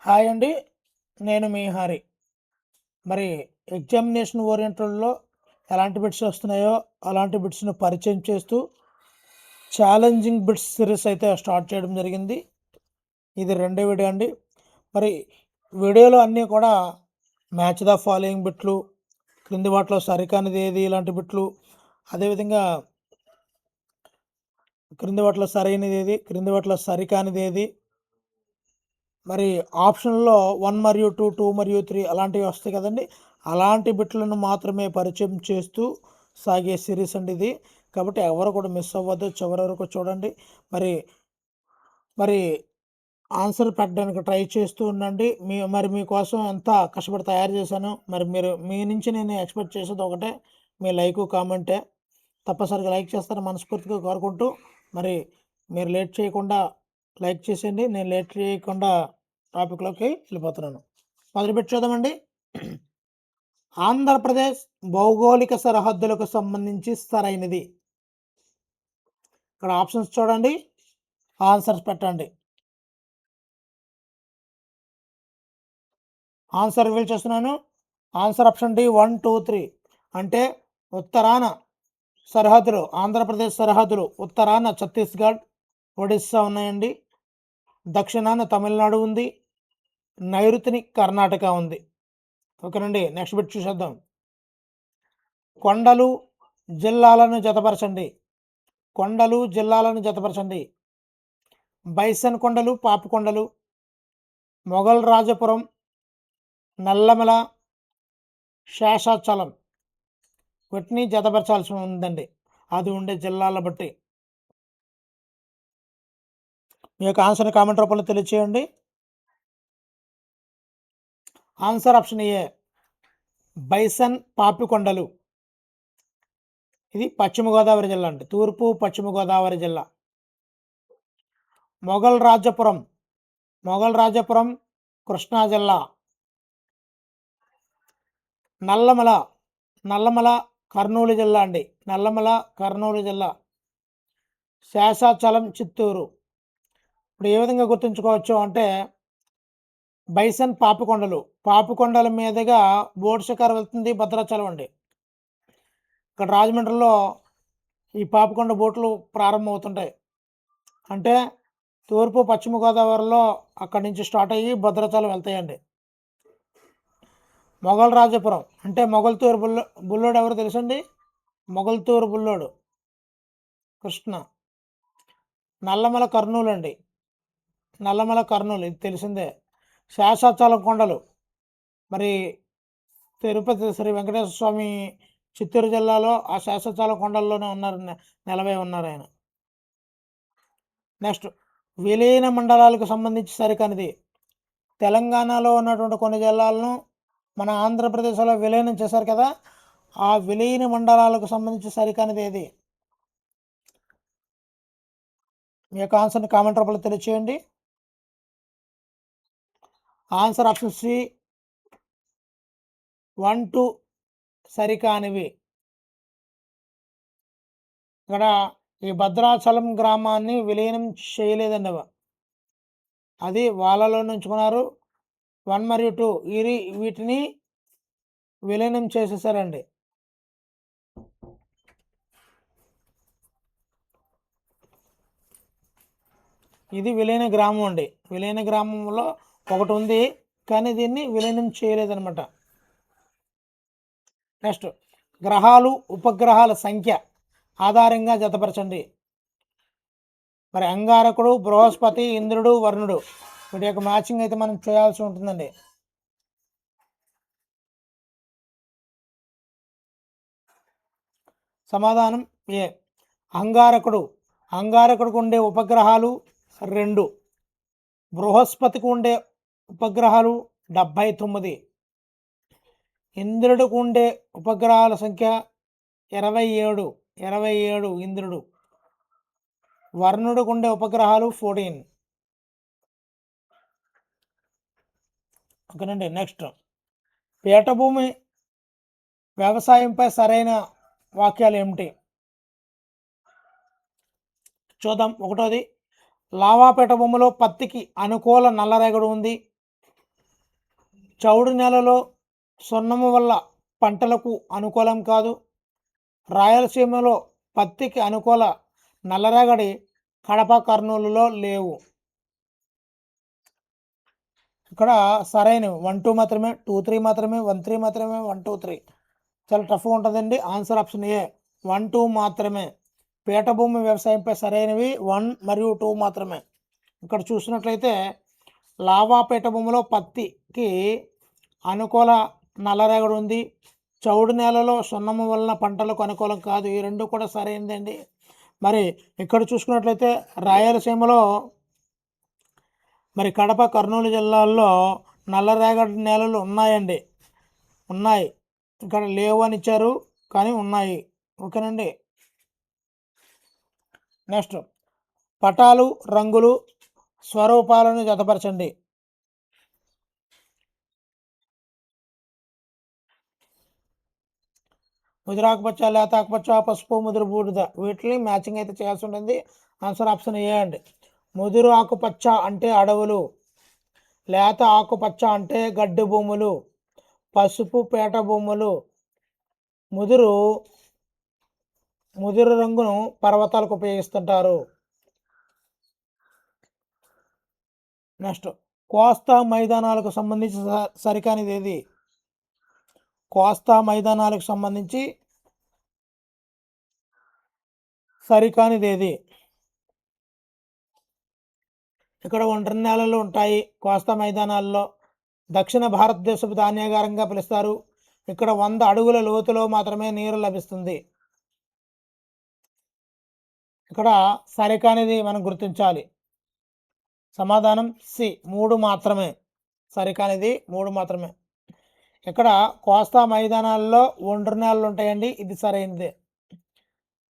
Hi అండి. నేను మీ హరి. మరి ఎగ్జామినేషన్ ఓరియంటెడ్‌లో ఎలాంటి బిట్స్ వస్తున్నాయో, అలాంటి బిట్స్‌ని పరిచయం చేస్తూ ఛాలెంజింగ్ బిట్స్ సిరీస్ అయితే స్టార్ట్ చేయడం జరిగింది. ఇది రెండో వీడియో అండి. మరి వీడియోలో అన్నీ కూడా మ్యాచ్ ద ఫాలోయింగ్ బిట్లు, క్రింది వాటిలో సరికానిది ఏది ఇలాంటి బిట్లు, అదేవిధంగా క్రింది వాటిలో సరైనది ఏది, క్రింది వాటిలో సరికానిది ఏది, మరి ఆప్షన్‌లో 1 మరియు 2, 2 మరియు 3 అలాంటివి వస్తాయి కదండీ! అలాంటి బిట్లను మాత్రమే పరిచయం చేస్తూ సాగే సిరీస్ అండి ఇది. కాబట్టి ఎవరు కూడా మిస్ అవ్వద్దు. చివరి వరకు చూడండి. మరి మరి ఆన్సర్ పెట్టడానికి ట్రై చేస్తూ ఉండండి. మీకోసం ఎంత కష్టపడి తయారు చేశానో మీ నుంచి నేను ఎక్స్‌పెక్ట్ చేసేది ఒకటే, మీ లైకు, కామెంటే. తప్పనిసరిగా లైక్ చేస్తారని మనస్ఫూర్తిగా కోరుకుంటూ, మరి మీరు లేట్ చేయకుండా లైక్ చేసేయండి. నేను లేట్ చేయకుండా టాపిక్‌లోకి వెళ్ళిపోతున్నాను. మొదలుపెట్టి చూద్దామండి. ఆంధ్రప్రదేశ్ భౌగోళిక సరిహద్దులకు సంబంధించి సరైనది. ఇక్కడ ఆప్షన్స్ చూడండి. ఆన్సర్స్ పెట్టండి. ఆన్సర్ రివీల్ చేస్తున్నాను. ఆన్సర్ ఆప్షన్ డి 1, 2, 3 అంటే ఉత్తరాన సరిహద్దులు, ఆంధ్రప్రదేశ్ సరిహద్దులు ఉత్తరాన ఛత్తీస్గఢ్, ఒడిస్సా ఉన్నాయండి. దక్షిణాన తమిళనాడు ఉంది. నైరుతిని కర్ణాటక ఉంది. ఓకేనండి. నెక్స్ట్ బిట్ చూసేద్దాం. కొండలు జిల్లాలను జతపరచండి. కొండలు జిల్లాలను జతపరచండి. బైసన్ కొండలు, పాపికొండలు, మొఘల్ రాజపురం, నల్లమల, శేషాచలం వీటిని జతపరచాల్సి ఉందండి. అది ఉండే జిల్లాల బట్టి. మీ యొక్క ఆన్సర్ని కామెంట్ రూపంలో తెలియచేయండి. ఆన్సర్ ఆప్షన్ ఏ బైసన్ పాపికొండలు. ఇది పశ్చిమ గోదావరి జిల్లా అండి. తూర్పు పశ్చిమ గోదావరి జిల్లా. మొఘల్ రాజపురం కృష్ణా జిల్లా. నల్లమల కర్నూలు జిల్లా అండి. నల్లమల కర్నూలు జిల్లా. శేషాచలం చిత్తూరు. ఇప్పుడు ఏ విధంగా గుర్తుంచుకోవచ్చు అంటే బైసన్ పాపికొండల మీదుగా బోట్ షికారు వెళ్తుంది భద్రాచలం అండి. ఇక్కడ రాజమండ్రిలో ఈ పాపికొండ బోట్లు ప్రారంభమవుతుంటాయి. అంటే తూర్పు పశ్చిమ గోదావరిలో అక్కడి నుంచి స్టార్ట్ అయ్యి భద్రాచలం వెళ్తాయండి. మొఘల్ రాజపురం అంటే మొగల్తూరు బుల్లోడు ఎవరు తెలుసండి? మొగల్తూరు బుల్లోడు కృష్ణ. నల్లమల కర్నూలు అండి. నల్లమల కర్నూలు ఇది తెలిసిందే. శేషాచలం కొండలు మరి తిరుపతి శ్రీ వెంకటేశ్వర స్వామి చిత్తూరు జిల్లాలో ఆ శేషాచలం కొండల్లోనే నెలవై ఉన్నారు ఆయన. నెక్స్ట్ విలీన మండలాలకు సంబంధించి సరికానిది. తెలంగాణలో ఉన్నటువంటి కొన్ని జిల్లాలను మన ఆంధ్రప్రదేశ్లో విలీనం చేశారు కదా, ఆ విలీన మండలాలకు సంబంధించి సరికానిది ఏది? మీ యొక్క ఆన్సర్ని కామెంట్ రూపంలో తెలియచేయండి. ఆన్సర్ ఆప్షన్ సి 1, 2 సరికానివి. ఇక్కడ ఈ భద్రాచలం గ్రామాన్ని విలీనం చేయలేదండి. అది వాళ్ళలో ఉంచుకున్నారు. 1 మరియు 2 వీటిని విలీనం చేసేసారండి. ఇది విలీన గ్రామం అండి. విలీన గ్రామంలో ఒకటి ఉంది, కానీ దీన్ని విలీనం చేయలేదన్నమాట. నెక్స్ట్ గ్రహాలు ఉపగ్రహాల సంఖ్య ఆధారంగా జతపరచండి. మరి అంగారకుడు, బృహస్పతి, ఇంద్రుడు, వరుణుడు వీటి యొక్క మ్యాచింగ్ అయితే మనం చేయాల్సి ఉంటుందండి. సమాధానం ఏ. అంగారకుడికి ఉండే ఉపగ్రహాలు 2, బృహస్పతికి ఉండే ఉపగ్రహాలు 79, ఇంద్రుడికి ఉండే ఉపగ్రహాల సంఖ్య 27 ఇంద్రుడు. వరుణుడికి ఉండే ఉపగ్రహాలు 14. ఓకేనండి. నెక్స్ట్ పీఠభూమి వ్యవసాయంపై సరైన వాక్యాలు ఏమిటి? చూద్దాం. ఒకటోది, లావా పీఠభూమిలో పత్తికి అనుకూల నల్లరేగడి ఉంది. చౌడు నేలలో సున్నము వల్ల పంటలకు అనుకూలం కాదు. రాయలసీమలో పత్తికి అనుకూల నల్లరేగడి కడప, కర్నూలులో లేవు. ఇక్కడ సరైనవి 1, 2 మాత్రమే, 2, 3 మాత్రమే, 1, 3 మాత్రమే, 1, 2, 3. చాలా టఫ్గా ఉంటుందండి. ఆన్సర్ ఆప్షన్ ఏ 1, 2 మాత్రమే. పీఠభూమి వ్యవసాయంపై సరైనవి 1 మరియు 2 మాత్రమే. ఇక్కడ చూసినట్లయితే లావా పీఠభూమిలో పత్తికి అనుకూల నల్లరేగడి ఉంది. చౌడు నేలలో సున్నము వలన పంటలకు అనుకూలం కాదు. ఈ రెండు కూడా సరైనదండి. మరి ఇక్కడ చూసుకున్నట్లయితే రాయలసీమలో మరి కడప, కర్నూలు జిల్లాల్లో నల్లరేగడి నేలలు ఉన్నాయండి. ఉన్నాయి. ఇక్కడ లేవు అని ఇచ్చారు, కానీ ఉన్నాయి. ఓకేనండి. నెక్స్ట్ పటాలు, రంగులు, స్వరూపాలను జతపరచండి. ముదురు ఆకుపచ్చ, లేత ఆకుపచ్చ, పసుపు, ముదురు బూడిద, వీటిని మ్యాచింగ్ అయితే చేయాల్సి ఉంటుంది. ఆన్సర్ ఆప్షన్ ఏ అండి. ముదురు ఆకుపచ్చ అంటే అడవులు, లేత ఆకుపచ్చ అంటే గడ్డి భూములు, పసుపు పేట భూములు, ముదురు రంగును పర్వతాలకు ఉపయోగిస్తుంటారు. నెక్స్ట్ కోస్తా మైదానాలకు సంబంధించి సరికానిది ఏది? కోస్తా మైదానాలకు సంబంధించి సరికానిది ఏది? ఇక్కడ ఒంటరి నేలలు ఉంటాయి కోస్తా మైదానాల్లో. దక్షిణ భారతదేశపు ధాన్యాగారంగా పిలుస్తారు. ఇక్కడ 100 అడుగుల లోతులో మాత్రమే నీరు లభిస్తుంది. ఇక్కడ సరికానిది మనం గుర్తించాలి. సమాధానం సి 3 మాత్రమే. సరికానిది 3 మాత్రమే. ఇక్కడ కోస్తా మైదానాల్లో ఒండ్రు నేలలు ఉంటాయండి. ఇది సరైనదే.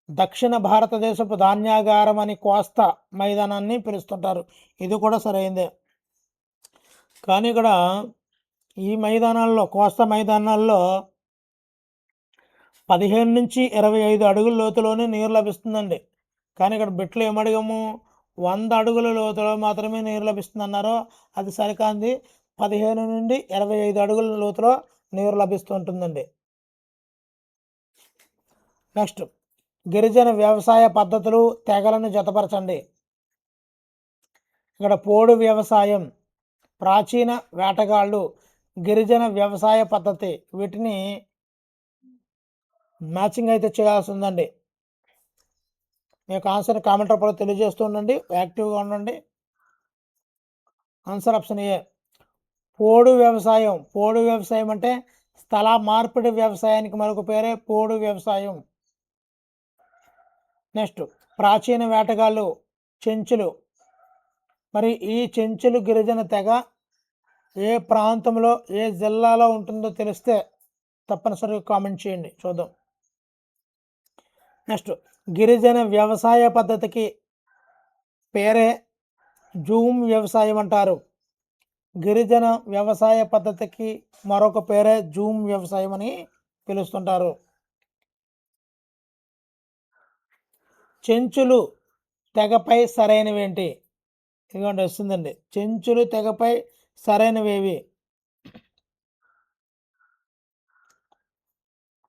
దక్షిణ భారతదేశపు ధాన్యాగారం అని కోస్తా మైదానాన్ని పిలుస్తుంటారు. ఇది కూడా సరైనదే. కానీ ఇక్కడ ఈ మైదానాల్లో, కోస్తా మైదానాల్లో 15 నుంచి 25 అడుగుల లోతులోనే నీరు లభిస్తుందండి. కానీ ఇక్కడ బిట్లు ఏమడిగాము? 100 అడుగుల లోతులో మాత్రమే నీరు లభిస్తుంది అన్నారు. అది సరికాంది. 15 నుండి 25 అడుగుల లోతులో నీరు లభిస్తుంటుందండి. నెక్స్ట్ గిరిజన వ్యవసాయ పద్ధతులు, తెగలను జతపరచండి. ఇక్కడ పోడు వ్యవసాయం, ప్రాచీన వేటగాళ్ళు, గిరిజన వ్యవసాయ పద్ధతి, వీటిని మ్యాచింగ్ అయితే చేయాల్సి ఉందండి. మీ యొక్క ఆన్సర్ కామెంట్ రూపంలో తెలియజేస్తూ ఉండండి. యాక్టివ్గా ఉండండి. ఆన్సర్ ఆప్షన్ ఏ పోడు వ్యవసాయం. పోడు వ్యవసాయం అంటే స్థల మార్పిడి వ్యవసాయానికి మరొక పేరే పోడు వ్యవసాయం. నెక్స్ట్ ప్రాచీన వేటగాళ్ళు, చెంచులు. మరి ఈ చెంచులు గిరిజన తెగ ఏ ప్రాంతంలో, ఏ జిల్లాలో ఉంటుందో తెలిస్తే తప్పనిసరిగా కామెంట్ చేయండి, చూద్దాం. నెక్స్ట్ గిరిజన వ్యవసాయ పద్ధతికి పేరే జూమ్ వ్యవసాయం అంటారు. గిరిజన వ్యవసాయ పద్ధతికి మరొక పేరే జూమ్ వ్యవసాయం అని పిలుస్తుంటారు. చెంచులు తెగపై సరైనవేంటి? ఇదిగోండి వస్తుందండి. చెంచులు తెగపై సరైనవేవి?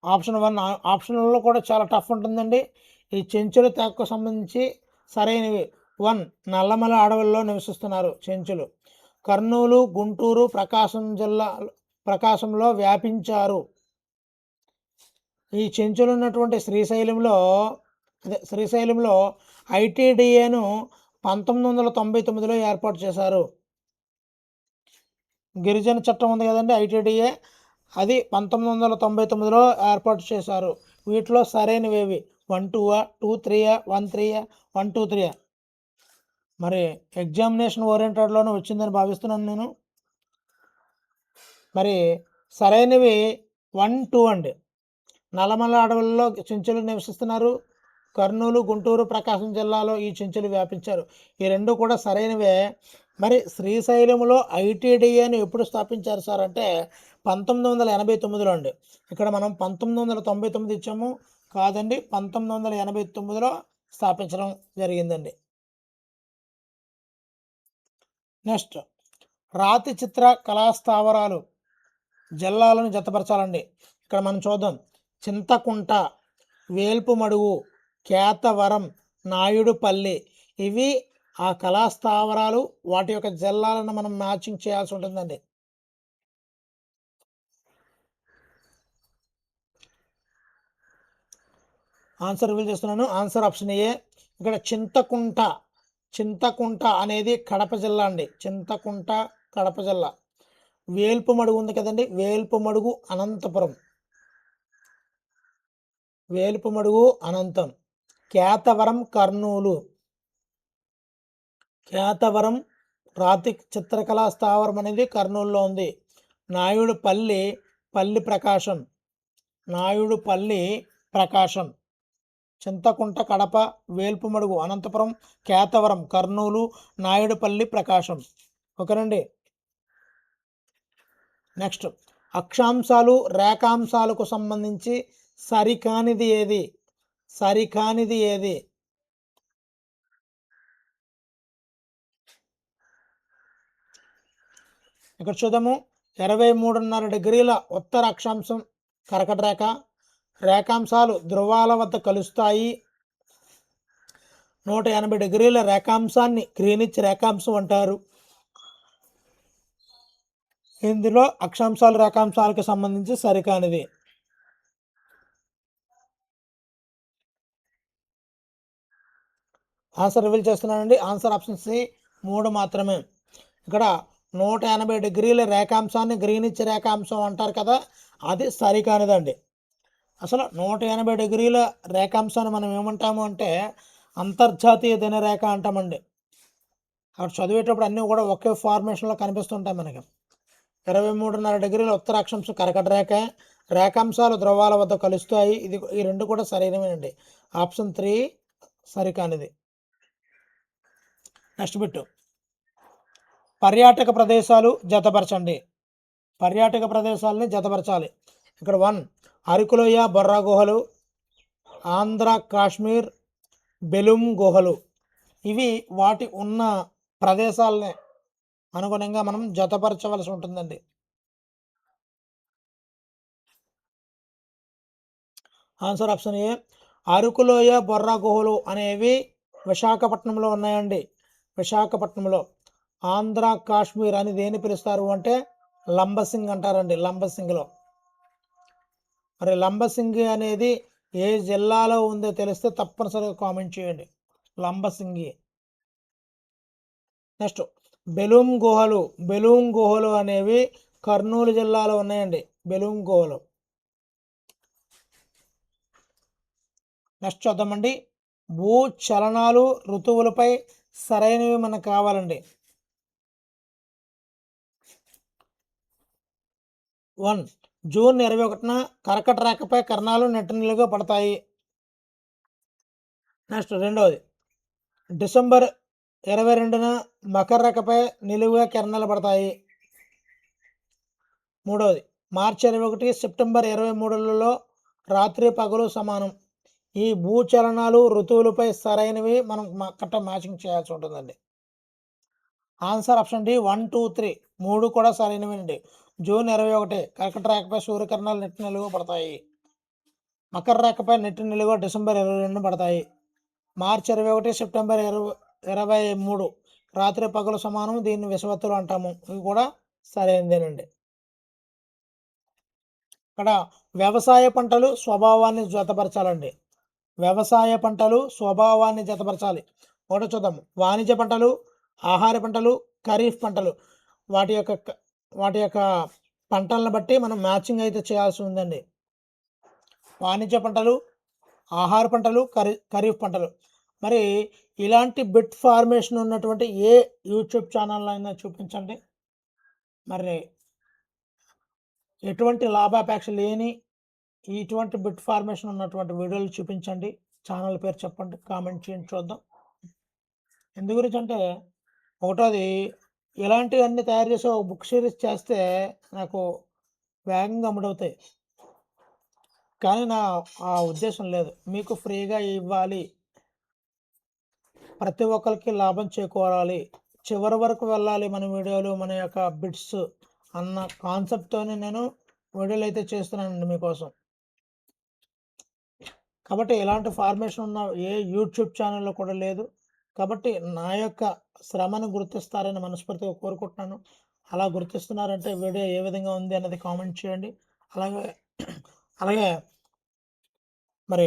ఆప్షన్ 1. ఆప్షన్లో కూడా చాలా టఫ్ ఉంటుందండి. ఈ చెంచుల తెగకు సంబంధించి సరైనవి 1. నల్లమల అడవుల్లో నివసిస్తున్నారు చెంచులు. కర్నూలు, గుంటూరు, ప్రకాశంలో వ్యాపించారు. ఈ చెంచులు ఉన్నటువంటి శ్రీశైలంలో ఐటీడీఏను 1999లో ఏర్పాటు చేశారు. గిరిజన చట్టం ఉంది కదండి, ఐటీడీఏ, అది 1999లో ఏర్పాటు చేశారు. వీటిలో సరైనవేవి? 1, 2, 2, 3, 1, 3, 1, 2, 3. మరి ఎగ్జామినేషన్ ఓరియంటెడ్లోనే వచ్చిందని భావిస్తున్నాను నేను. మరి సరైనవి 1, 2 అండి. నల్లమల అడవుల్లో చెంచులు నివసిస్తున్నారు. కర్నూలు, గుంటూరు, ప్రకాశం జిల్లాలో ఈ చెంచులు వ్యాపించారు. ఈ రెండు కూడా సరైనవే. మరి శ్రీశైలంలో ఐటీడీఏని ఎప్పుడు స్థాపించారు సార్ అంటే 1989లో అండి. ఇక్కడ మనం 1999 ఇచ్చాము, కాదండి, 1989లో స్థాపించడం జరిగిందండి. నెక్స్ట్ రాతి చిత్ర కళాస్థావరాలు జిల్లాలను జతపరచాలండి. ఇక్కడ మనం చూద్దాం. చింతకుంట, వేల్పుమడుగు, కేతవరం, నాయుడుపల్లి ఇవి ఆ కళా స్థావరాలు. వాటి యొక్క జిల్లాలను మనం మ్యాచింగ్ చేయాల్సి ఉంటుందండి. ఆన్సర్ రివీల్ చేస్తున్నాను. ఆన్సర్ ఆప్షన్ ఏ. ఇక్కడ చింతకుంట అనేది కడప జిల్లా అండి. చింతకుంట కడప జిల్లా. వేల్పుమడుగు ఉంది కదండి, వేల్పుమడుగు అనంతపురం. వేల్పుమడుగు అనంతం. కేతవరం కర్నూలు. కేతవరం రాతి చిత్రకళా స్థావరం అనేది కర్నూలులో ఉంది. నాయుడుపల్లి ప్రకాశం. నాయుడుపల్లి ప్రకాశం. చింతకుంట కడప, వేల్పుమడుగు అనంతపురం, కేతవరం కర్నూలు, నాయుడుపల్లి ప్రకాశం. ఓకేనండి. నెక్స్ట్, అక్షాంశాలు రేఖాంశాలకు సంబంధించి సరికానిది ఏది? సరికానిది ఏది? ఇక్కడ చూద్దాము. 23.5 డిగ్రీల ఉత్తర అక్షాంశం కర్కట రేఖ. రేఖాంశాలు ధ్రువాల వద్ద కలుస్తాయి. 180 డిగ్రీల రేఖాంశాన్ని గ్రీనిచ్ రేఖాంశం అంటారు. ఇందులో అక్షాంశాలు రేఖాంశాలకు సంబంధించి సరికానిది. ఆన్సర్ రివీల్ చేస్తున్నానండి. ఆన్సర్ ఆప్షన్ సి 3 మాత్రమే. ఇక్కడ 180 డిగ్రీల రేఖాంశాన్ని గ్రీనిచ్ రేఖాంశం అంటారు కదా, అది సరికానిదండి. అసలు 180 డిగ్రీల రేఖాంశాన్ని మనం ఏమంటాము అంటే అంతర్జాతీయ దినరేఖ అంటామండి. అక్కడ చదివేటప్పుడు అన్నీ కూడా ఒకే ఫార్మేషన్లో కనిపిస్తుంటాయి మనకి. 23.5 డిగ్రీల ఉత్తర అక్షాంశం కర్కట రేఖ. రేఖాంశాలు ధ్రువాల వద్ద కలుస్తాయి. ఈ రెండు కూడా సరైనవేనండి. ఆప్షన్ 3 సరికానిది. నెక్స్ట్ బిట్, పర్యాటక ప్రదేశాలు జతపరచండి. పర్యాటక ప్రదేశాలని జతపరచాలి. ఇక్కడ 1 అరకులోయ బొర్రా గుహలు, ఆంధ్ర కాశ్మీర్ బెలూమ్ గుహలు. ఇవి వాటి ఉన్న ప్రదేశాలని అనుగుణంగా మనం జతపరచవలసి ఉంటుందండి. Answer option A. అరకులోయ బొర్రా గుహలు అనేవి విశాఖపట్నంలో ఉన్నాయండి. విశాఖపట్నంలో. ఆంధ్ర కాశ్మీర్ అని దేని పిలుస్తారు అంటే లంబసింగ్ అంటారండి. లంబసింగ్లో. మరి లంబసింగి అనేది ఏ జిల్లాలో ఉందో తెలిస్తే తప్పనిసరిగా కామెంట్ చేయండి. లంబసింగి. నెక్స్ట్, బెలూమ్ గుహలు అనేవి కర్నూలు జిల్లాలో ఉన్నాయండి. బెలూమ్ గుహలు. నెక్స్ట్ చూద్దామండి. భూచలనాలు ఋతువులపై సరైనవి మనకు కావాలండి. 1 జూన్ 21న కర్కట రేఖపై కిరణాలు నెట్టనిలుగా పడతాయి. నెక్స్ట్ రెండవది, డిసెంబర్ 22న మకర రేఖపై నిలువుగా కిరణాలు పడతాయి. మూడవది, మార్చి 21 సెప్టెంబర్ 23లలో రాత్రి పగలు సమానం. ఈ భూచలనాలు ఋతువులపై సరైనవి మనం కరెక్ట్ మ్యాచింగ్ చేయాల్సి ఉంటుందండి. ఆన్సర్ ఆప్షన్ డి 1, 2, 3 3 కూడా సరైనవేనండి. జూన్ 21 కర్కట రేఖపై సూర్యకిరణాలు నెట్టి నిలువ పడతాయి. మకర రేఖపై నెట్టి నిలువ డిసెంబర్ 22 పడతాయి. మార్చి 21 సెప్టెంబర్ 23 రాత్రి పగలు సమానం. దీన్ని విషవత్తులు అంటాము. ఇవి కూడా సరైనదేనండి. ఇక్కడ వ్యవసాయ పంటలు స్వభావాన్ని జతపరచాలండి. వ్యవసాయ పంటలు స్వభావాన్ని జతపరచాలి. ఒకటి చూద్దాం. వాణిజ్య పంటలు, ఆహార పంటలు, ఖరీఫ్ పంటలు. వాటి యొక్క పంటలను బట్టి మనం మ్యాచింగ్ అయితే చేయాల్సి ఉందండి. వాణిజ్య పంటలు, ఆహార పంటలు, ఖరీఫ్ పంటలు. మరి ఇలాంటి బిట్ ఫార్మేషన్ ఉన్నటువంటి ఏ యూట్యూబ్ ఛానల్ అయినా చూపించండి. మరి ఎటువంటి లాభాపేక్ష లేని ఇటువంటి బిట్ ఫార్మేషన్ ఉన్నటువంటి వీడియోలు చూపించండి. ఛానల్ పేరు చెప్పండి, కామెంట్ చేయండి, చూద్దాం. ఎందు గురించి అంటే ఒకటోది, ఇలాంటివన్నీ తయారు చేసి ఒక బుక్ సిరీస్ చేస్తే నాకు వేగంగా అమ్ముడవుతాయి. కానీ నా ఆ ఉద్దేశం లేదు. మీకు ఫ్రీగా ఇవ్వాలి, ప్రతి ఒక్కరికి లాభం చేకూరాలి, చివరి వరకు వెళ్ళాలి మన వీడియోలు, మన యొక్క బిట్స్ అన్న కాన్సెప్ట్తోనే నేను వీడియోలు అయితే చేస్తున్నానండి మీకోసం. కాబట్టి ఇలాంటి ఫార్మేషన్ ఉన్న ఏ యూట్యూబ్ ఛానల్‌లో కూడా లేదు. కాబట్టి నా యొక్క శ్రమను గుర్తిస్తారని మనస్ఫూర్తిగా కోరుకుంటున్నాను. అలా గుర్తిస్తున్నారంటే వీడియో ఏ విధంగా ఉంది అన్నది కామెంట్ చేయండి. అలాగే అలాగే మరి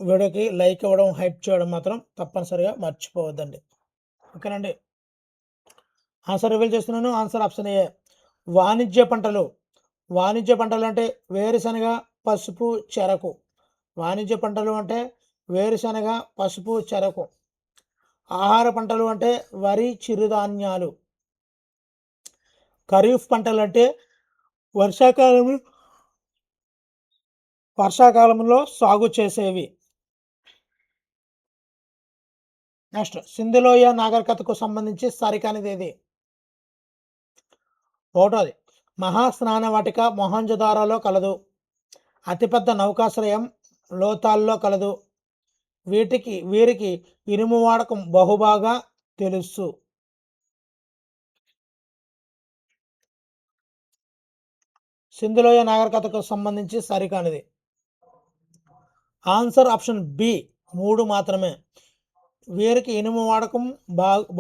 వీడియోకి లైక్ ఇవ్వడం, హైప్ చేయడం మాత్రం తప్పనిసరిగా మర్చిపోవద్దండి. ఓకేనండి. ఆన్సర్ రివీల్ చేస్తున్నాను. ఆన్సర్ ఆప్షన్ ఏ వాణిజ్య పంటలు. వాణిజ్య పంటలు అంటే వేరుశనగ, పసుపు, చెరకు. వాణిజ్య పంటలు అంటే వేరుశనగ, పసుపు, చెరకు. ఆహార పంటలు అంటే వరి, చిరుధాన్యాలు. ఖరీఫ్ పంటలు అంటే వర్షాకాలం వర్షాకాలంలో సాగు చేసేవి. నెక్స్ట్ సింధులోయ నాగరికతకు సంబంధించి సరికానిదేది? ఒకటోది మహాస్నానవాటిక మొహంజొదారోలో కలదు. అతిపెద్ద నౌకాశ్రయం లోతాల్లో కలదు. వీరికి ఇనుము వాడకం బహుబాగా తెలుసు. సింధులోయ నాగరికతకు సంబంధించి సరికానిది. ఆన్సర్ ఆప్షన్ బి 3 మాత్రమే. వీరికి ఇనుము వాడకం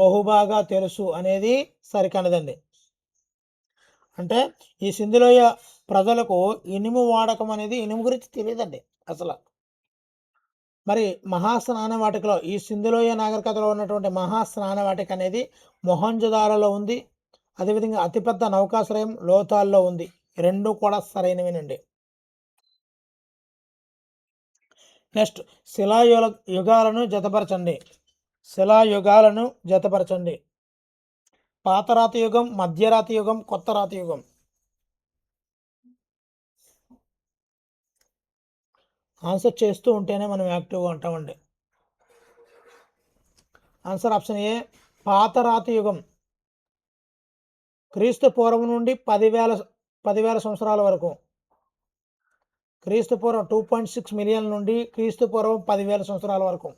బహుబాగా తెలుసు అనేది సరికానిదండి. అంటే ఈ సింధులోయ ప్రజలకు ఇనుము వాడకం అనేది ఇనుము గురించి తెలియదండి అసలు. మరి మహాస్నాన వాటికలో ఈ సింధులోయ నాగరికతలో ఉన్నటువంటి మహాస్నాన వాటిక అనేది మొహంజొదారోలో ఉంది. అదేవిధంగా అతిపెద్ద నౌకాశ్రయం లోతాల్లో ఉంది. రెండు కూడా సరైనవేనండి. నెక్స్ట్ యుగాలను జతపరచండి. శిలాయుగాలను జతపరచండి. పాతరాతి యుగం, మధ్యరాతి యుగం, కొత్త రాతి యుగం. ఆన్సర్ చేస్తూ ఉంటేనే మనం యాక్టివ్గా ఉంటామండి. ఆన్సర్ ఆప్షన్ ఏ పాతరాతి యుగం. క్రీస్తు పూర్వం నుండి 10,000 సంవత్సరాల వరకు. క్రీస్తు పూర్వం 2.6 మిలియన్ నుండి క్రీస్తు పూర్వం 10,000 సంవత్సరాల వరకు.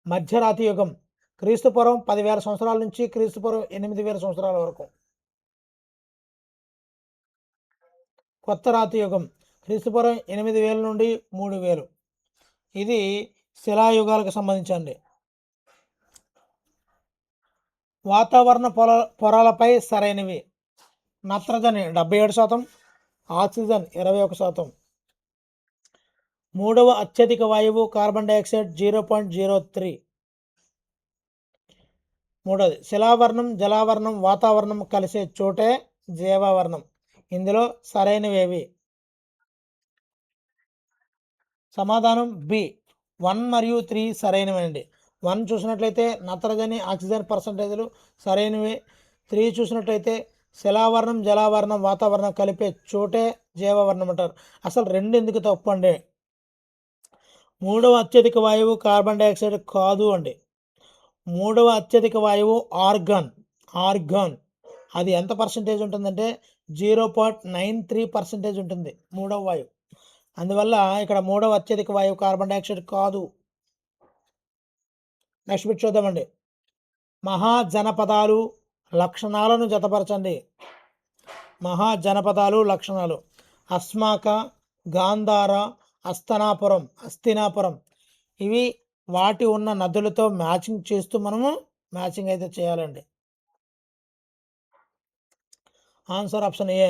మధ్యరాతి యుగం క్రీస్తు పూర్వం 10,000 సంవత్సరాల నుంచి క్రీస్తు పూర్వం 8,000 సంవత్సరాల వరకు. కొత్త రాతి యుగం క్రీస్తు పూర్వం 8,000 నుండి 3,000. ఇది శిలాయుగాలకు సంబంధించండి. వాతావరణ పొరలపై సరైనవి. నత్రజని 77%, ఆక్సిజన్ 21%. మూడవ అత్యధిక వాయువు కార్బన్ డైఆక్సైడ్ 0.03. మూడవది శిలావర్ణం, జలావర్ణం, వాతావరణం కలిసే చోటే జీవావర్ణం. ఇందులో సరైనవేవి? సమాధానం బి 1 మరియు 3 సరైనవండి. 1 చూసినట్లయితే నత్రజని, ఆక్సిజన్ పర్సంటేజ్లు సరైనవి. 3 చూసినట్లయితే శిలావర్ణం, జలావర్ణం, వాతావరణం కలిపే చోటే జీవవర్ణం అంటారు. అసలు 2 ఎందుకు తప్పు అండి? మూడవ అత్యధిక వాయువు కార్బన్ డైఆక్సైడ్ కాదు అండి. మూడవ అత్యధిక వాయువు ఆర్గాన్. అది ఎంత పర్సంటేజ్ ఉంటుందంటే 0.93% ఉంటుంది మూడవ వాయువు. అందువల్ల ఇక్కడ మూడవ అత్యధిక వాయువు కార్బన్ డైఆక్సైడ్ కాదు. నెక్స్ట్ బిట్ చూద్దామండి. మహాజనపదాలు లక్షణాలను జతపరచండి. మహాజనపదాలు లక్షణాలు అస్మాక, గాంధార, హస్తినాపురం. ఇవి వాటి ఉన్న నదులతో మ్యాచింగ్ చేస్తూ మనము మ్యాచింగ్ అయితే చేయాలండి. ఆన్సర్ ఆప్షన్ ఏ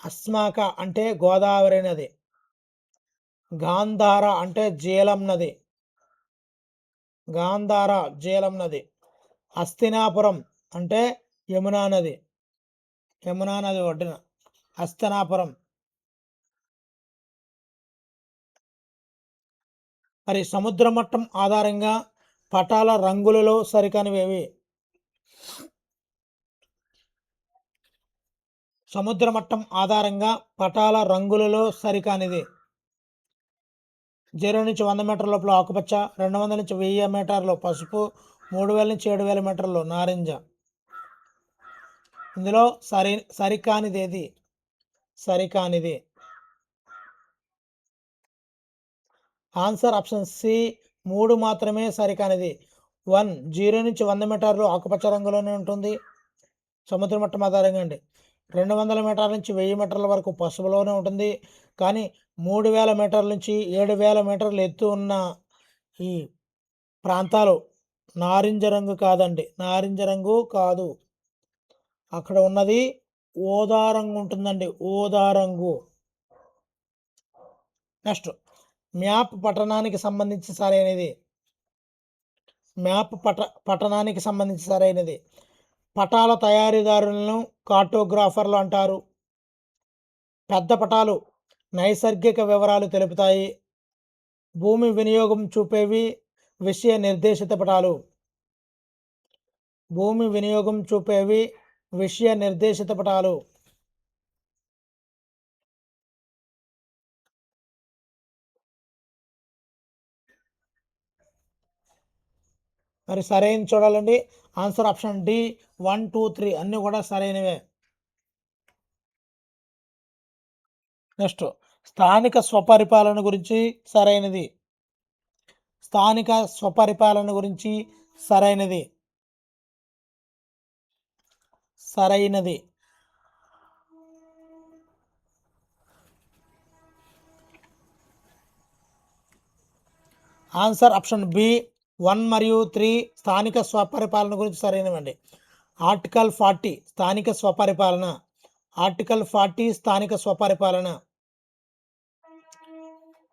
అస్మాక అంటే గోదావరి నది. గాంధార అంటే జీలం నది. హస్తినాపురం అంటే యమునా నది ఒడ్డున హస్తినాపురం. మరి సముద్ర మట్టం ఆధారంగా పటాల రంగులలో సరికానివేవి? సముద్ర మట్టం ఆధారంగా పటాల రంగులలో సరికానిది 0 నుంచి 100 మీటర్ల లోపల ఆకుపచ్చ, 200 నుంచి 1000 మీటర్లు పసుపు, 3,000 నుంచి 7,000 మీటర్లు నారింజ. ఇందులో సరికానిది ఆన్సర్ ఆప్షన్ సి 3 మాత్రమే సరికానిది. 1 0 నుంచి 100 మీటర్లు ఆకుపచ్చ రంగులోనే ఉంటుంది. సముద్ర మట్టం ఆధారంగా అండి. 200 మీటర్ల నుంచి 1000 మీటర్ల వరకు పసుపులోనే ఉంటుంది. కానీ 3000 మీటర్ల నుంచి 7000 మీటర్ల ఎత్తు ఉన్న ఈ ప్రాంతాలు నారింజ రంగు కాదండి. నారింజ రంగు కాదు. అక్కడ ఉన్నది ఊదా రంగు ఉంటుందండి. ఊదా రంగు. నెక్స్ట్ మ్యాప్ పఠనానికి సంబంధించి సరైనది. మ్యాప్ పఠనానికి సంబంధించి సరైనది. పటాల తయారీదారులను కార్టోగ్రాఫర్లు అంటారు. పెద్ద పటాలు నైసర్గిక వివరాలు తెలుపుతాయి. భూమి వినియోగం చూపేవి విషయ నిర్దేశిత పటాలు. భూమి వినియోగం చూపేవి విషయ నిర్దేశిత పటాలు. మరి సరైన చూడాలండి. ఆన్సర్ ఆప్షన్ డి 1, 2, 3 అన్నీ కూడా సరైనవే. నెక్స్ట్ స్థానిక స్వపరిపాలన గురించి సరైనది. స్థానిక స్వపరిపాలన గురించి సరైనది. సరైనది. ఆన్సర్ ఆప్షన్ బి 1 మరియు 3 స్థానిక స్వపరిపాలన గురించి సరైనవండి. ఆర్టికల్ 40 స్థానిక స్వపరిపాలన. ఆర్టికల్ 40 స్థానిక స్వపరిపాలన.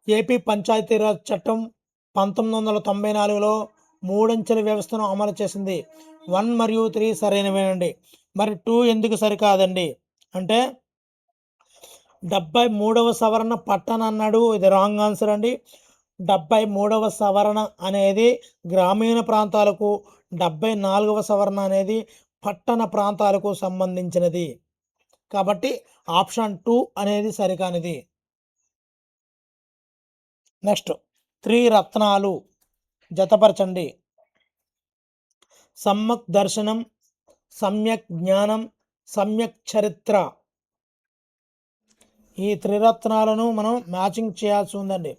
ఏపీ పంచాయతీరాజ్ చట్టం 1994లో 3 అంచెల వ్యవస్థను అమలు చేసింది. 1 మరియు 3 సరైనవేనండి. మరి 2 ఎందుకు సరికాదండి అంటే 73వ సవరణ పట్టణ అన్నాడు. ఇది రాంగ్ ఆన్సర్ అండి. 73వ సవరణ అనేది గ్రామీణ ప్రాంతాలకు, 74వ సవరణ అనేది పట్టణ ప్రాంతాలకు సంబంధించినది. కాబట్టి ఆప్షన్ 2 అనేది సరికానిది. నెక్స్ట్ 3 రత్నాలు జతపరచండి. సమ్మక్ దర్శనం, సమ్యక్ జ్ఞానం, సమ్యక్ చరిత్ర. ఈ త్రిరత్నాలను మనం మ్యాచింగ్ చేయాల్సి ఉందండి.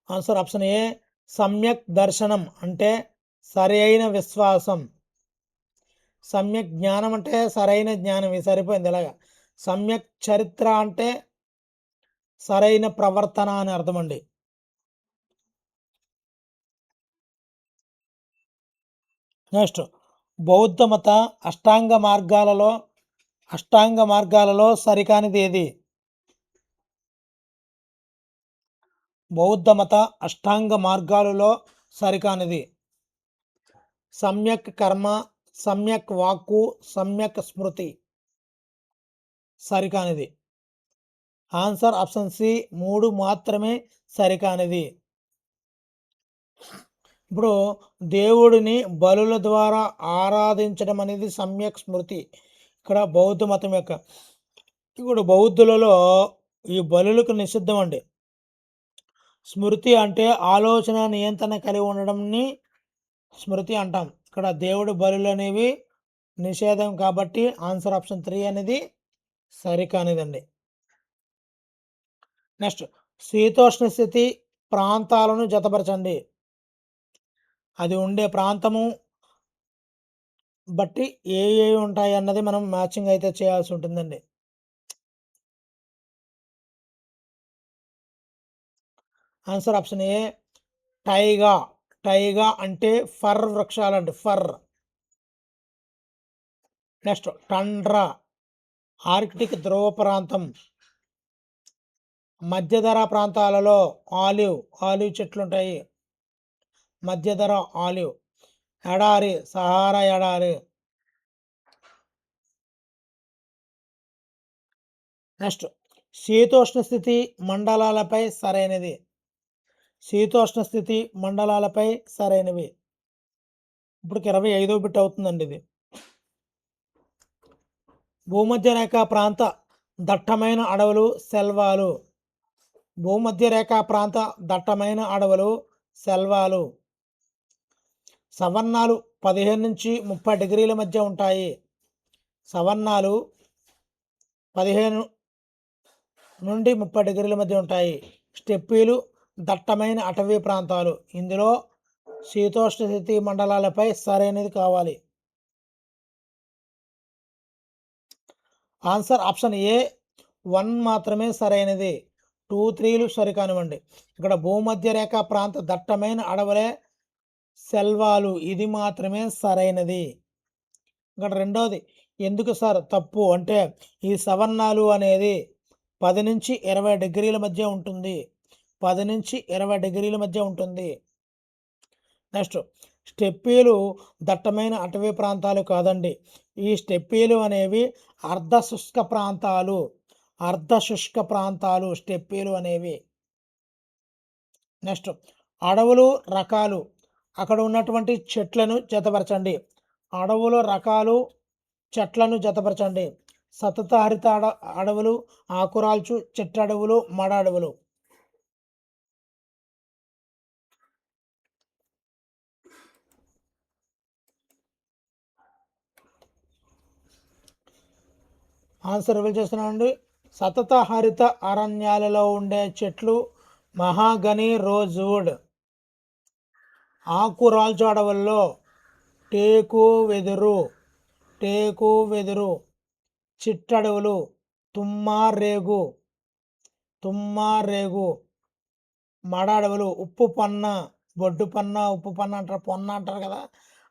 ఆన్సర్ ఆప్షన్ ఏ సమ్యక్ దర్శనం అంటే సరి అయిన విశ్వాసం. సమ్యక్ జ్ఞానం అంటే సరైన జ్ఞానం. ఇది సరిపోయింది. ఇలాగా సమ్యక్ చరిత్ర అంటే సరైన ప్రవర్తన అని అర్థం అండి. నెక్స్ట్ బౌద్ధ మత అష్టాంగ మార్గాలలో సరికానిది ఏది? బౌద్ధ మత అష్టాంగ మార్గాలలో సరికానిది సమ్యక్ కర్మ, సమ్యక్ వాక్కు, సమ్యక్ స్మృతి. సరికానిది. ఆన్సర్ ఆప్షన్ సి 3 మాత్రమే సరికానిది. ఇప్పుడు దేవుడిని బలుల ద్వారా ఆరాధించడం అనేది సమ్యక్ స్మృతి. ఇక్కడ బౌద్ధ మతం యొక్క ఇప్పుడు బౌద్ధులలో ఈ బలులకు నిషిద్ధం అండి. స్మృతి అంటే ఆలోచన నియంత్రణ కలిగి ఉండడంని స్మృతి అంటాం. ఇక్కడ దేవుడు బలులు అనేవి నిషేధం కాబట్టి ఆన్సర్ ఆప్షన్ 3 అనేది సరికానిదండి. నెక్స్ట్ శీతోష్ణ స్థితి ప్రాంతాలను జతపరచండి. అది ఉండే ప్రాంతము బట్టి ఏ ఉంటాయి అన్నది మనం మ్యాచింగ్ అయితే చేయాల్సి ఉంటుందండి. ఆన్సర్ ఆప్షన్ ఏ టైగా. టైగా అంటే ఫర్ వృక్షాలండి. ఫర్. నెక్స్ట్ టండ్రా ఆర్కిటిక్ ధ్రువ ప్రాంతం. మధ్యధరా ప్రాంతాలలో ఆలివ్ చెట్లు ఉంటాయి. మధ్యధర ఆలివ్. ఎడారి సహారా ఎడారి. నెక్స్ట్ శీతోష్ణ స్థితి మండలాలపై సరైనది. శీతోష్ణ స్థితి మండలాలపై సరైనవి. ఇప్పటికి 25వ బిట్ అవుతుందండి ఇది. భూమధ్య రేఖ ప్రాంత దట్టమైన అడవులు సెల్వాలు. భూమధ్య రేఖ ప్రాంత దట్టమైన అడవులు సెల్వాలు. సవర్ణాలు 15 నుంచి 30 డిగ్రీల మధ్య ఉంటాయి. సవర్ణాలు 15 నుండి 30 డిగ్రీల మధ్య ఉంటాయి. స్టెప్పీలు దట్టమైన అటవీ ప్రాంతాలు. ఇందులో శీతోష్ణ స్థితి మండలాలపై సరైనది కావాలి. ఆన్సర్ ఆప్షన్ ఏ 1 మాత్రమే సరైనది. 2, 3లు సరికానివ్వండి. ఇక్కడ భూమధ్య రేఖ ప్రాంత దట్టమైన అడవులే సెల్వాలు, ఇది మాత్రమే సరైనది. ఇక్కడ రెండోది ఎందుకు సార్ తప్పు అంటే ఈ సవర్ణాలు అనేది 10 నుంచి 20 డిగ్రీల మధ్య ఉంటుంది. 10 నుంచి 20 డిగ్రీల మధ్య ఉంటుంది. నెక్స్ట్ స్టెప్పీలు దట్టమైన అటవీ ప్రాంతాలు కాదండి. ఈ స్టెప్పీలు అనేవి అర్ధశుష్క ప్రాంతాలు. అర్ధశుష్క ప్రాంతాలు స్టెప్పీలు అనేవి. నెక్స్ట్ అడవులు రకాలు, అక్కడ ఉన్నటువంటి చెట్లను జతపరచండి. అడవుల రకాలు, చెట్లను జతపరచండి. సతతహరిత అడవులు, ఆకురాల్చు చెట్టడవులు, మడ అడవులు. ఆన్సర్ రివీల్ చేస్తున్నామండి. సతత హరిత అరణ్యాలలో ఉండే చెట్లు మహాగని, రోజ్వుడ్. ఆకురాల్చు అడవుల్లో టేకు వెదురు, చిట్టడవులు, తుమ్మారేగు, మడ అడవులు, ఉప్పు పన్న, బొడ్డు పన్న, ఉప్పు పన్న అంటారు, పొన్న అంటారు కదా,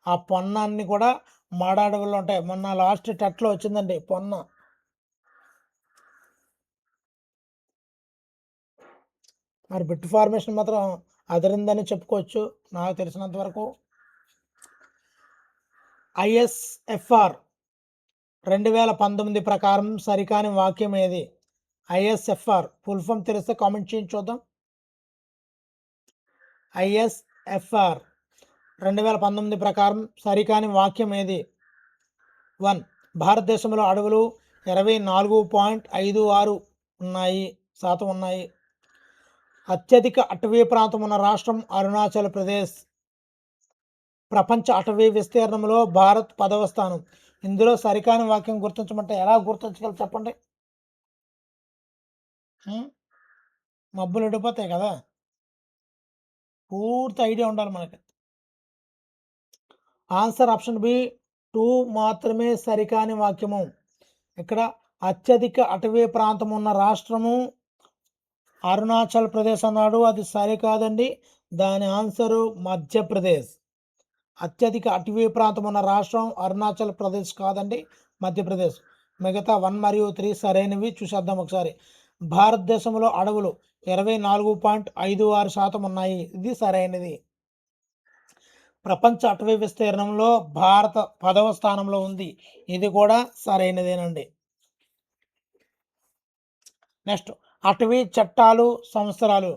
ఆ పొన్నాన్ని కూడా మడ అడవుల్లో ఉంటాయి. మొన్న లాస్ట్ టెట్లో వచ్చిందండి పొన్న. మరి బిట్ ఫార్మేషన్ మాత్రం అదిరిందని చెప్పుకోవచ్చు నాకు తెలిసినంత వరకు. ఐఎస్ఎఫ్ఆర్ 2019 ప్రకారం సరికాని వాక్యం ఏది? ఐఎస్ఎఫ్ఆర్ ఫుల్ ఫామ్ తెలిస్తే కామెంట్ చేయండి చూద్దాం. ఐఎస్ఎఫ్ఆర్ 2019 ప్రకారం సరికాని వాక్యం ఏది? 1. భారతదేశంలో అడవులు 24.56% ఉన్నాయి. అత్యధిక అటవీ ప్రాంతం ఉన్న రాష్ట్రం అరుణాచల్ ప్రదేశ్. ప్రపంచ అటవీ విస్తీర్ణంలో భారత్ 10వ స్థానం. ఇందులో సరికాని వాక్యం గుర్తించమంటే ఎలా గుర్తించగలరు చెప్పండి? మబ్బులు ఎండిపోతాయి కదా, పూర్తి ఐడియా ఉండాలి మనకి. ఆన్సర్ ఆప్షన్ బి 2 మాత్రమే సరికాని వాక్యము. ఇక్కడ అత్యధిక అటవీ ప్రాంతం ఉన్న రాష్ట్రము అరుణాచల్ ప్రదేశ్ అన్నాడు, అది సరికాదండి. దాని ఆన్సరు మధ్యప్రదేశ్. అత్యధిక అటవీ ప్రాంతం ఉన్న రాష్ట్రం అరుణాచల్ ప్రదేశ్ కాదండి, మధ్యప్రదేశ్. మిగతా 1 మరియు 3 సరైనవి. చూసేద్దాం ఒకసారి. భారతదేశంలో అడవులు 24.56% ఉన్నాయి, ఇది సరైనది. ప్రపంచ అటవీ విస్తీర్ణంలో భారత 10వ స్థానంలో ఉంది, ఇది కూడా సరైనదేనండి. నెక్స్ట్ అటవీ చట్టాలు సంవత్సరాలు.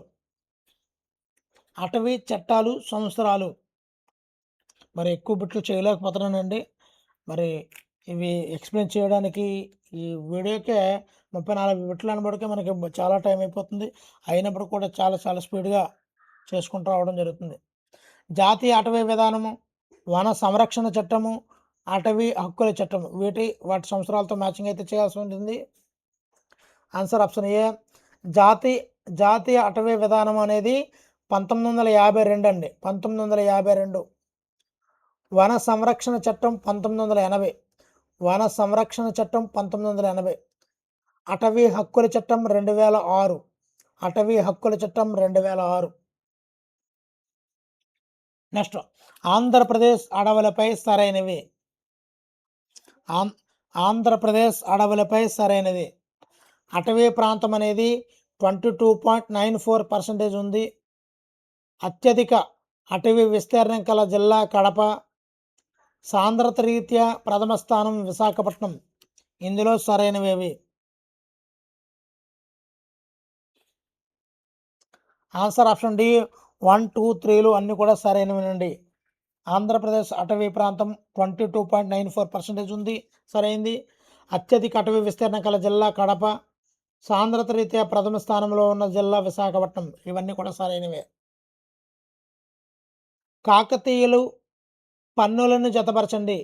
మరి ఎక్కువ బిట్లు చేయలేకపోతున్నానండి. మరి ఇవి ఎక్స్ప్లెయిన్ చేయడానికి ఈ వీడియోకే 34 బిట్లు అనబడికే మనకి చాలా టైం అయిపోతుంది. అయినప్పుడు కూడా చాలా స్పీడ్గా చేసుకుంటూ రావడం జరుగుతుంది. జాతీయ అటవీ విధానము, వన సంరక్షణ చట్టము, అటవీ హక్కుల చట్టము, వాటి సంవత్సరాలతో మ్యాచింగ్ అయితే చేయాల్సి ఉంటుంది. ఆన్సర్ ఆప్షన్ ఏ. జాతీయ అటవీ విధానం అనేది 1952 అండి, 1952. వన సంరక్షణ చట్టం 1980. 1980. అటవీ హక్కుల చట్టం 2006. 2006. నెక్స్ట్ ఆంధ్రప్రదేశ్ అడవులపై సరైనవి. ఆంధ్రప్రదేశ్ అడవులపై సరైనది. అటవీ ప్రాంతం అనేది 22.94% ఉంది. అత్యధిక అటవీ విస్తీర్ణం కల జిల్లా కడప. సాంద్రత రీత్యా ప్రథమ స్థానం విశాఖపట్నం. ఇందులో సరైనవేవి? ఆన్సర్ ఆప్షన్ డి 1, 2, 3లు అన్నీ కూడా సరైనవేనండి. ఆంధ్రప్రదేశ్ అటవీ ప్రాంతం 22.94% ఉంది, సరైంది. అత్యధిక అటవీ విస్తీర్ణం కల జిల్లా కడప. సాంద్రత రీత్యా ప్రథమ స్థానంలో ఉన్న జిల్లా విశాఖపట్నం, ఇవన్నీ కూడా సరైనవే. కాకతీయుల పన్నులను జతపరచండి.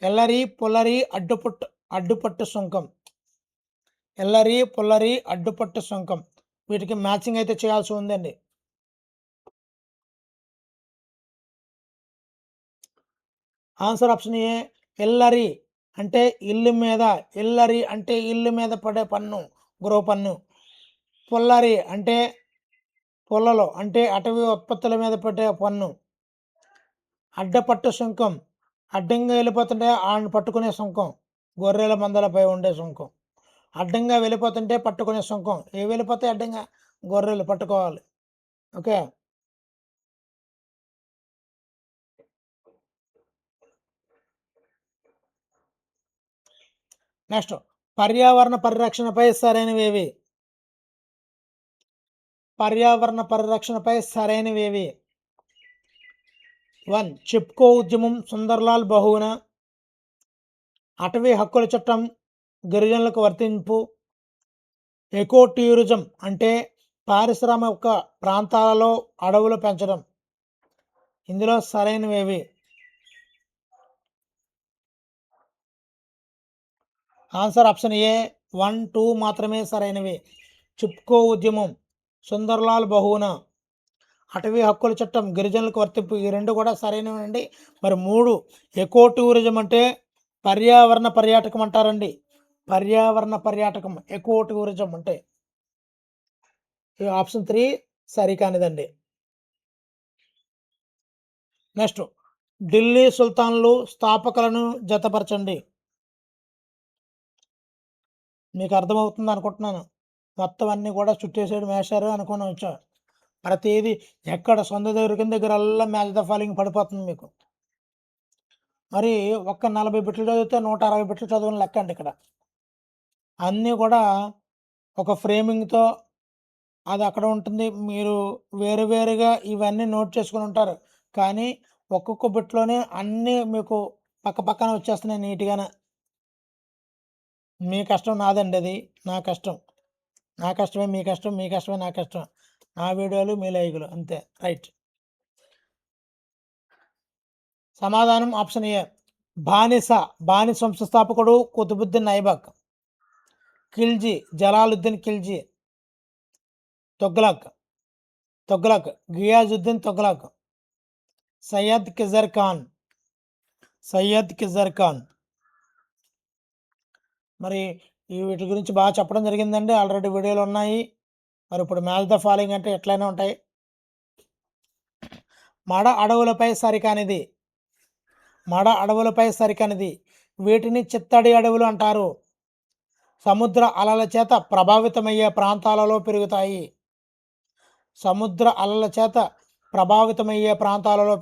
ఎల్లరి పుల్లరి అడ్డుపట్టు సుంకం. వీటికి మ్యాచింగ్ అయితే చేయాల్సి ఉందండి. ఆన్సర్ ఆప్షన్ ఏ ఇల్లరి అంటే ఇల్లు మీద, ఇల్లరి అంటే ఇల్లు మీద పడే పన్ను, గృహ పన్ను. పుల్లరి అంటే పుల్లలు అంటే అటవీ ఉత్పత్తుల మీద పడే పన్ను. అడ్డపట్టు సుంకం అడ్డంగా వెళ్ళిపోతుంటే ఆడిని పట్టుకునే సుంకం. గొర్రెల మందలపై ఉండే సుంకం. అడ్డంగా వెళ్ళిపోతుంటే పట్టుకునే సుంకం. ఏ వెళ్ళిపోతే అడ్డంగా గొర్రెలు పట్టుకోవాలి. ఓకే. నెక్స్ట్ పర్యావరణ పరిరక్షణపై సరైనవేవి? పర్యావరణ పరిరక్షణపై సరైనవేవి? 1 చిప్కో ఉద్యమం సుందర్లాల్ బహుగుణ, అటవీ హక్కుల చట్టం గిరిజనులకు వర్తింపు, ఎకో టూరిజం అంటే పారిశ్రామిక ప్రాంతాలలో అడవులు పెంచడం. ఇందులో సరైనవేవి? ఆన్సర్ ఆప్షన్ ఏ 1, 2 మాత్రమే సరైనవి. చిప్కో ఉద్యమం, సుందర్లాల్ బహుగుణ, అటవీ హక్కుల చట్టం గిరిజనులకు వర్తింపు, ఈ రెండు కూడా సరైనవండి. మరి 3 ఎకో టూరిజం అంటే పర్యావరణ పర్యాటకం అంటారండి. పర్యావరణ పర్యాటకం ఎకో టూరిజం అంటే ఈ ఆప్షన్ 3 సరికానిదండి. నెక్స్ట్ ఢిల్లీ సుల్తాన్లు స్థాపకులను జతపరచండి. మీకు అర్థమవుతుంది అనుకుంటున్నాను. మొత్తం అన్నీ కూడా చుట్టేసాడు మేశారు అనుకుని వచ్చా. ప్రతిదీ ఎక్కడ సొంత దొరికిన దగ్గరల్లా మ్యాచ్ ద ఫాలోయింగ్ పడిపోతుంది మీకు. మరి ఒక్క 40 బిట్లు చదివితే 160 బిట్లు చదువుని లెక్క అండి ఇక్కడ. అన్నీ కూడా ఒక ఫ్రేమింగ్‌తో అది అక్కడ ఉంటుంది. మీరు వేరు వేరుగా ఇవన్నీ నోట్ చేసుకొని ఉంటారు. కానీ ఒక్కొక్క బిట్‌లోనే అన్నీ మీకు పక్క పక్కన వచ్చేస్తున్నాయి నీట్‌గాన. మీ కష్టం నాదండి అది. నా కష్టం. నా కష్టమే మీ కష్టం, మీ కష్టమే నా కష్టం. నా వీడియోలు మీ లైకులు అంతే. రైట్. సమాధానం ఆప్షన్ ఏ. బానిస వంశ స్థాపకుడు కుతుబుద్దీన్ ఐబక్. ఖిల్జీ జలాలుద్దీన్ ఖిల్జీ. తొగ్లక్ గియాజుద్దీన్ తొగ్లక్. సయ్యద్ కిజర్ ఖాన్. మరి ఈ వీటి గురించి బాగా చెప్పడం జరిగిందండి. ఆల్రెడీ వీడియోలు ఉన్నాయి. మరి ఇప్పుడు మ్యాచ్ ద ఫాలోయింగ్ అంటే ఎట్లయినా ఉంటాయి. మడ అడవులపై సరికనిది. వీటిని చిత్తడి అడవులు అంటారు. సముద్ర అలల చేత ప్రభావితమయ్యే ప్రాంతాలలో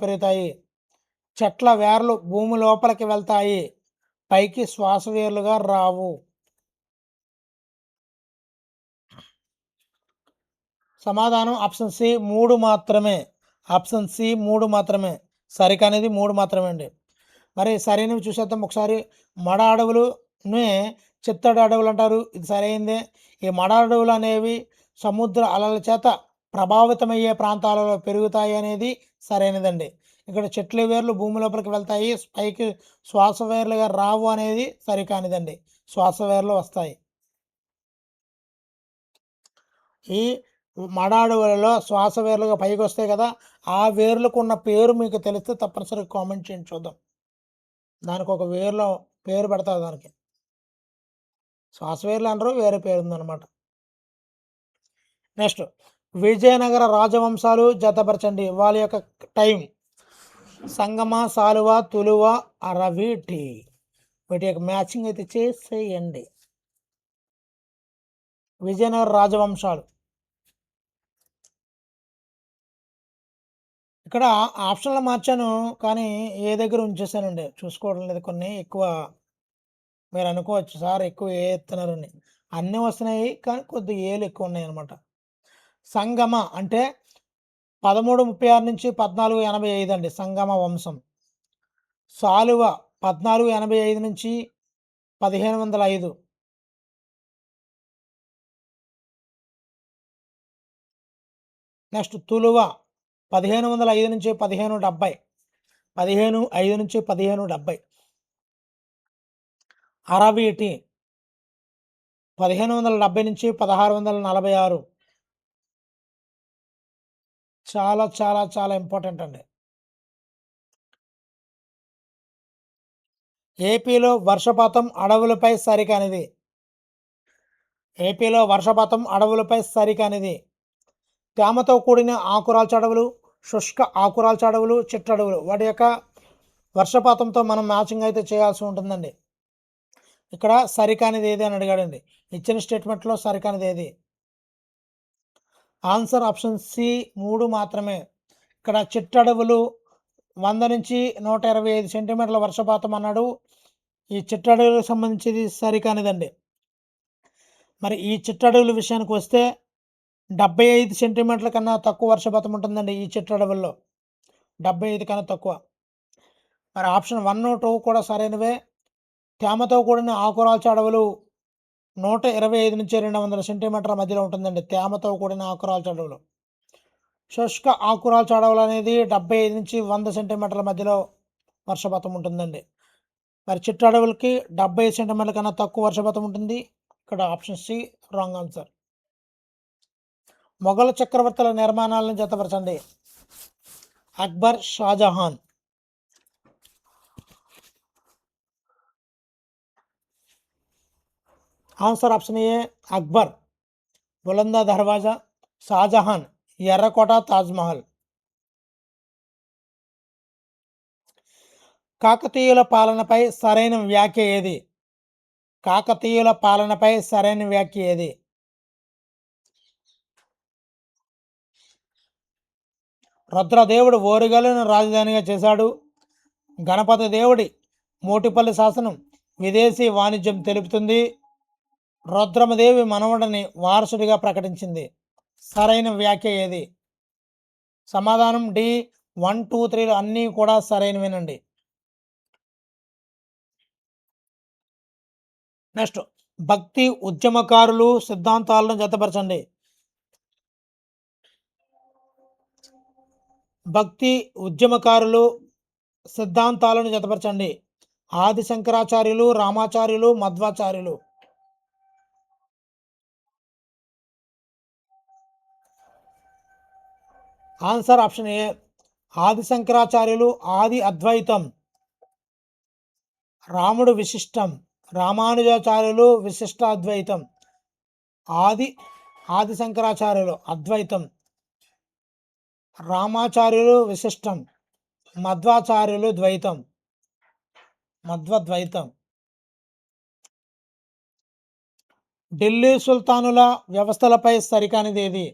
పెరుగుతాయి. చెట్ల వేర్లు భూమి లోపలికి వెళ్తాయి. పైకి శ్వాస వేర్లుగా రావు. సమాధానం ఆప్షన్ సి 3 మాత్రమే. ఆప్షన్ సి 3 మాత్రమే. సరికనేది 3 మాత్రమే అండి. మరి సరైనవి చూసేద్దాం ఒకసారి. మడ అడవులునే చిత్తడి అడవులు అంటారు. ఇది సరైందే. ఈ మడ అడవులు అనేవి సముద్ర అలల చేత ప్రభావితమయ్యే ప్రాంతాలలో పెరుగుతాయి అనేది సరైనదండి. ఇక్కడ చెట్ల వేర్లు భూమి లోపలికి వెళ్తాయి. పైకి శ్వాస వేర్లుగా రావు అనేది సరికానిదండి. శ్వాస వేర్లు వస్తాయి. ఈ మడ అడవులలో శ్వాస వేర్లుగా పైకి వస్తాయి కదా, ఆ వేర్లకు ఉన్న పేరు మీకు తెలిస్తే తప్పనిసరిగా కామెంట్ చేయండి చూద్దాం. దానికి ఒక పేరు పెడతారు దానికి. శ్వాసవేర్లు అనరు, వేరే పేరు ఉందన్నమాట. నెక్స్ట్ విజయనగర రాజవంశాలు జతపరచండి. వాళ్ళ యొక్క టైం. సంగమ, సాలువ, తులువ, అరవీటి. వీటి యొక్క మ్యాచింగ్ అయితే చేసేయండి. విజయనగర రాజవంశాలు. ఇక్కడ ఆప్షన్లు మార్చాను కానీ ఏ దగ్గర ఉంచేసానండి. చూసుకోవడం లేదు. కొన్ని ఎక్కువ మీరు అనుకోవచ్చు సార్ ఎక్కువ ఏ ఎత్తున్నారని. అన్నీ వస్తున్నాయి కానీ కొద్దిగా ఏలు ఎక్కువ ఉన్నాయి అనమాట. సంగమ అంటే 1336 నుంచి 1485 అండి సంగమ వంశం. సాలువ 1485 నుంచి 1505. నెక్స్ట్ తులువ 1505 నుంచి 1570. 1505 నుంచి 1570. అరవీటి 1570 నుంచి 1646. చాలా చాలా చాలా ఇంపార్టెంట్ అండి. ఏపీలో వర్షపాతం అడవులపై సరికానిది. ఏపీలో వర్షపాతం అడవులపై సరికానిది. తేమతో కూడిన ఆకురాల్చ అడవులు, శుష్క ఆకురాల్చ అడవులు, చిట్టడవులు వాటి యొక్క వర్షపాతంతో మనం మ్యాచింగ్ అయితే చేయాల్సి ఉంటుందండి. ఇక్కడ సరికానిది ఏది అని అడిగాడండి. ఇచ్చిన స్టేట్మెంట్లో సరికానిది ఏది? ఆన్సర్ ఆప్షన్ సి 3 మాత్రమే. ఇక్కడ చిట్టడవులు 100 నుంచి 125 సెంటీమీటర్ల వర్షపాతం అన్నాడు. ఈ చిట్టడవులకు సంబంధించి సరికానిదండి. మరి ఈ చిట్టడవుల విషయానికి వస్తే 75 సెంటీమీటర్ల కన్నా తక్కువ వర్షపాతం ఉంటుందండి ఈ చిట్టడవుల్లో. 75 కన్నా తక్కువ. మరి ఆప్షన్ 1, 2 కూడా సరైనవే. తేమతో కూడిన ఆకురాల్చ అడవులు 125 నుంచి 200 సెంటీమీటర్ల మధ్యలో ఉంటుందండి. తేమతో కూడిన ఆకురాల్చ అడవులు. శుష్క ఆకురాల్చ అడవులు అనేది 75 నుంచి 100 సెంటీమీటర్ల మధ్యలో వర్షపాతం ఉంటుందండి. మరి చిట్టడవులకి 75 సెంటీమీటర్ల కన్నా తక్కువ వర్షపాతం ఉంటుంది. ఇక్కడ option C wrong answer. Mughal చక్రవర్తుల నిర్మాణాలను జతపరచండి. Akbar, Shahjahan. Answer option A Akbar Buland Darwaza, Shahjahan ఎర్రకోట, తాజ్మహల్. కాకతీయుల పాలనపై సరైన వ్యాఖ్య ఏది? కాకతీయుల పాలనపై సరైన వ్యాఖ్య ఏది? రుద్రదేవుడు ఓరుగల్లును రాజధానిగా చేశాడు. గణపతి దేవుడి మోటిపల్లి శాసనం విదేశీ వాణిజ్యం తెలుపుతుంది. రుద్రమదేవి మనవడిని వారసుడిగా ప్రకటించింది. సరైన వ్యాఖ్య ఏది? సమాధానం డి 1, 2, 3 అన్నీ కూడా సరైనవేనండి. నెక్స్ట్ భక్తి ఉద్యమకారులు సిద్ధాంతాలను జతపరచండి. భక్తి ఉద్యమకారులు సిద్ధాంతాలను జతపరచండి. ఆది శంకరాచార్యులు, రామాచార్యులు, మధ్వాచార్యులు. ఆన్సర్ ఆప్షన్ ఏ ఆది శంకరాచార్యులు ఆది అద్వైతం, రాముడు విశిష్టం, రామానుజాచార్యులు విశిష్టాద్వైతం. ఆది శంకరాచార్యులు అద్వైతం, రామాచార్యులు విశిష్టం, మధ్వాచార్యులు ద్వైతం, మధ్వద్వైతం. ఢిల్లీ సుల్తానుల వ్యవస్థలపై సరికానిది ఏది?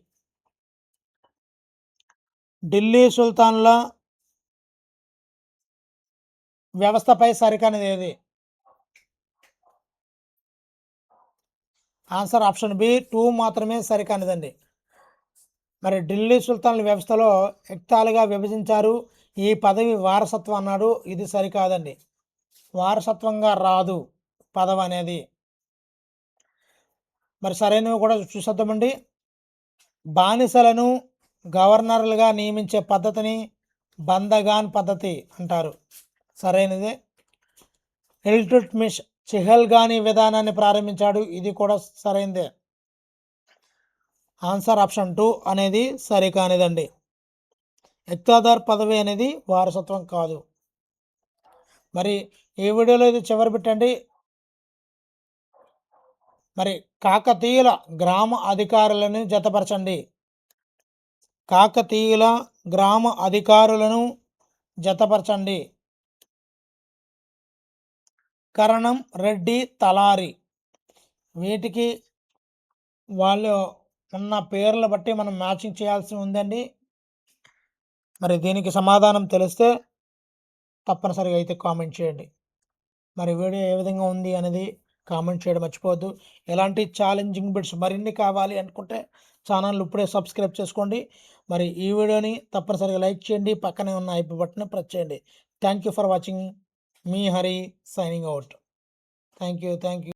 ఢిల్లీ సుల్తానుల వ్యవస్థపై సరికానిది ఏది? ఆన్సర్ ఆప్షన్ బి 2 మాత్రమే సరికానిదండి. మరి ఢిల్లీ సుల్తానుల వ్యవస్థలో ఎక్తాలుగా విభజించారు. ఈ పదవి వారసత్వం అన్నాడు. ఇది సరికాదండి. వారసత్వంగా రాదు పదవి అనేది. మరి సరైనవి కూడా చూసేద్దామండి. బానిసలను గవర్నర్లుగా నియమించే పద్ధతిని బందగాన్ పద్ధతి అంటారు. సరైనదే. ఇల్టుట్మిష్ చిహల్గానీ విధానాన్ని ప్రారంభించాడు. ఇది కూడా సరైనదే. ఆన్సర్ ఆప్షన్ 2 అనేది సరికానిదండి. ఇక్తాదార్ పదవి అనేది వారసత్వం కాదు. మరి ఈ వీడియోలో ఇది చివరి పెట్టండి. మరి కాకతీయుల గ్రామ అధికారులను జతపరచండి. కాకతీయుల గ్రామ అధికారులను జతపరచండి. కరణం, రెడ్డి, తలారి. వీటికి వాళ్ళు ఉన్న పేర్ల బట్టి మనం మ్యాచింగ్ చేయాల్సి ఉందండి. మరి దీనికి సమాధానం తెలిస్తే తప్పనిసరిగా అయితే కామెంట్ చేయండి. మరి వీడియో ఏ విధంగా ఉంది అనేది కామెంట్ చేయడం మర్చిపోవద్దు. ఎలాంటి ఛాలెంజింగ్ బిట్స్ మరిన్ని కావాలి అనుకుంటే ఛానల్ ఇప్పుడే సబ్స్క్రైబ్ చేసుకోండి. మరి ఈ వీడియోని తప్పనిసరిగా లైక్ చేయండి. పక్కనే ఉన్న ఐప్ బటన్ ప్రెస్ చేయండి. Thank you for watching. Me Hari signing out. Thank you.